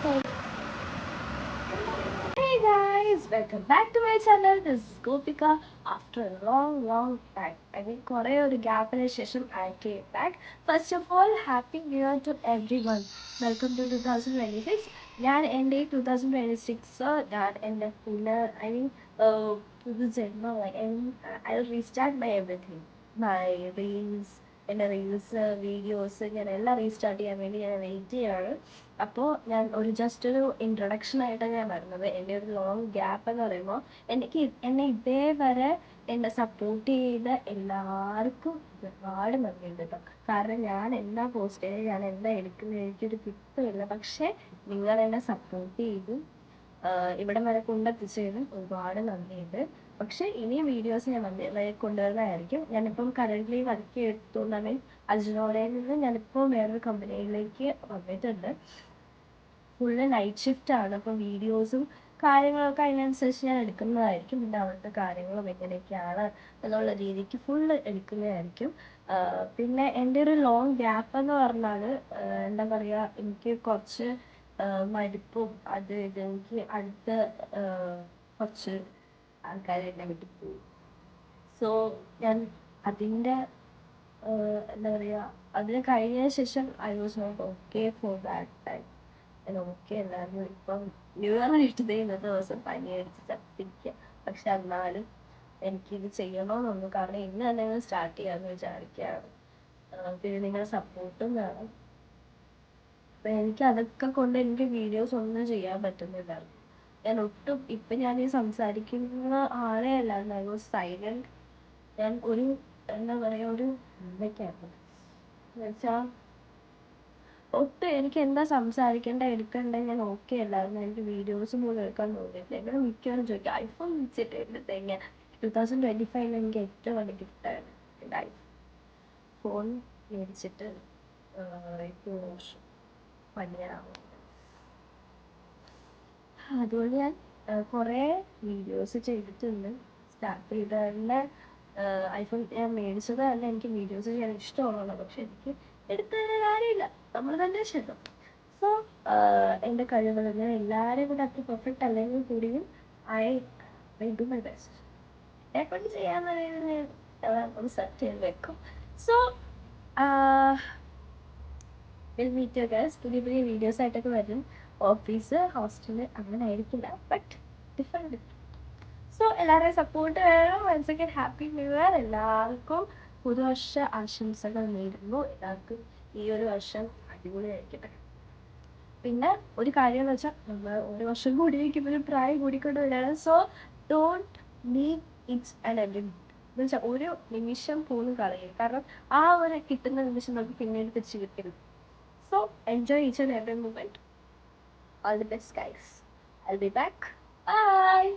Hey guys, welcome back to my channel. This is Gopika. After a long time, I mean, a gap in a session, I came back. First of all, Happy New Year to everyone. Welcome to 2026. ഞാൻ എൻ്റെ 2026 ഞാൻ എൻ്റെ full I mean പുതു ജന്മം like I mean I'll restart my everything. My reels, എൻ്റെ reels videos ഞാൻ എല്ലാം restart ചെയ്യാൻ വേണ്ടി ഞാൻ വെയിറ്റ് ചെയ്യാണ്. അപ്പോൾ ഞാൻ ജസ്റ്റ് ഒരു ഇൻട്രൊഡക്ഷൻ ആയിട്ടാണ് ഞാൻ വരുന്നത്. എൻ്റെ ഒരു ലോങ് ഗ്യാപ്പ് എന്ന് പറയുമ്പോൾ എന്നെ ഇതേവരെ എന്നെ സപ്പോർട്ട് ചെയ്ത എല്ലാവർക്കും ഒരുപാട് നന്ദിയുണ്ട് കേട്ടോ. കാരണം ഞാൻ എന്താ പോസ്റ്റ് ചെയ്ത് ഞാൻ എന്താ എടുക്കുന്നത് എനിക്കൊരു കിട്ടുമില്ല. പക്ഷേ നിങ്ങൾ എന്നെ സപ്പോർട്ട് ചെയ്ത് ഇവിടം വരെ കൊണ്ടെത്തിച്ചതിന് ഒരുപാട് നന്ദിയുണ്ട്. പക്ഷെ ഇനിയും വീഡിയോസ് ഞാൻ കൊണ്ടുവരുന്നതായിരിക്കും. ഞാനിപ്പം കറൻ്റ്ലി വർക്ക് ചെയ്തുകൊണ്ട് ഐ മീൻ അജിനോഡയിൽ നിന്ന് ഞാനിപ്പോൾ വേറൊരു കമ്പനിയിലേക്ക് വന്നിട്ടുണ്ട്. ഫുള്ള് നൈറ്റ് ഷിഫ്റ്റ് ആണ്. അപ്പം വീഡിയോസും കാര്യങ്ങളൊക്കെ അതിനനുസരിച്ച് ഞാൻ എടുക്കുന്നതായിരിക്കും. പിന്നെ അവിടുത്തെ കാര്യങ്ങളും എങ്ങനെയൊക്കെയാണ് എന്നുള്ള രീതിക്ക് ഫുള്ള് എടുക്കുന്നതായിരിക്കും. പിന്നെ എൻ്റെ ഒരു ലോങ് ഗ്യാപ്പ് എന്ന് പറഞ്ഞാൽ എന്താ പറയുക, എനിക്ക് കുറച്ച് മടുപ്പും അത് ഇത് എനിക്ക് അടുത്ത കുറച്ച് ആൾക്കാരെ എന്നെ വിട്ടു പോയി. സോ ഞാൻ അതിൻ്റെ എന്താ പറയുക, അതിന് കഴിഞ്ഞ ശേഷം I was not okay for that time. ഞാൻ ഓക്കെ അല്ലായിരുന്നു. ഇപ്പം ന്യൂ ഇയർ ആയിട്ട് ഇന്നത്തെ ദിവസം പനി അടിച്ച് ചത്തിരിക്കുക. പക്ഷെ എന്നാലും എനിക്കിത് ചെയ്യണമെന്നൊന്നും, കാരണം ഇന്ന് തന്നെ സ്റ്റാർട്ട് ചെയ്യാമെന്ന് വിചാരിക്കുകയാണ്. പിന്നെ നിങ്ങളുടെ സപ്പോർട്ടും വേണം. അപ്പം എനിക്ക് അതൊക്കെ കൊണ്ട് എനിക്ക് വീഡിയോസ് ഒന്നും ചെയ്യാൻ പറ്റുന്നില്ല. ഞാൻ ഒട്ടും ഇപ്പം ഞാൻ ഈ സംസാരിക്കുന്ന ആളെ അല്ലായിരുന്നു. I was silent. ഞാൻ ഒരു എന്താ പറയുക, ഒരു എന്തൊക്കെയായിരുന്നു എന്നുവെച്ചാൽ ഒട്ടും എനിക്ക് എന്താ സംസാരിക്കേണ്ട എടുക്കണ്ടേ ഞാൻ ഓക്കെ അല്ലായിരുന്നു. എനിക്ക് വീഡിയോസ് പോലും എടുക്കാൻ തോന്നിയില്ല. എന്നോട് മിക്കവാറും ചോദിക്കും ഐഫോൺ വെച്ചിട്ട് എടുത്ത് എങ്ങനെ. 2025 എനിക്ക് ഏറ്റവും വലിയ ഗിഫ്റ്റായിരുന്നു എൻ്റെ ഐഫോൺ മേടിച്ചിട്ട് ഇപ്പോൾ പണിയാവും. അതുകൊണ്ട് ഞാൻ കുറേ വീഡിയോസ് ചെയ്തിട്ടുണ്ട്. സ്റ്റാർട്ട് ചെയ്ത തന്നെ ഐഫോൺ ഞാൻ മേടിച്ചത് തന്നെ എനിക്ക് വീഡിയോസ് ചെയ്യാൻ ഇഷ്ടമുള്ളതാണ്. പക്ഷെ എനിക്ക് എടുത്തു തരാൻ കാര്യമില്ല, നമ്മൾ തന്നെ ചെയ്യണം. സോ എൻ്റെ കഴിവുകൾ ഞാൻ എല്ലാവരെയും കൂടെ അത്ര പെർഫെക്റ്റ് അല്ലെങ്കിൽ കൂടിയും ഐ ഡു മൈ ബെസ്റ്റ്. എന്നെ കൊണ്ട് ചെയ്യാൻ ഒരു സെറ്റ് ചെയ്ത് വെക്കും. So will meet you guys. പുതിയ പുതിയ വീഡിയോസ് ആയിട്ടൊക്കെ വരും. ഓഫീസ് ഹോസ്റ്റല് അങ്ങനെ ആയിരിക്കില്ല, ബട്ട് ഡിഫറെൻറ്റ്. സോ എല്ലാവരുടെയും സപ്പോർട്ട് വേണം. Once again happy new year. എല്ലാവർക്കും പുതുവർഷ ആശംസകൾ നേരുന്നു. എല്ലാവർക്കും ഈ ഒരു വർഷം അടിപൊളിയായിരിക്കട്ടെ. പിന്നെ ഒരു കാര്യം എന്ന് വെച്ചാൽ നമ്മൾ ഒരു വർഷം കൂടിയിരിക്കുമ്പോഴും പ്രായം കൂടിക്കൊണ്ട് വരികയാണ്. So don't leave it's and every എന്ന് വെച്ചാൽ ഒരു നിമിഷം പോലും കളയും. കാരണം ആ ഒരു കിട്ടുന്ന നിമിഷം നമുക്ക് പിന്നീട് തിരിച്ചു കിട്ടരുത്. So enjoy each and every moment. All the best, guys. I'll be back. Bye.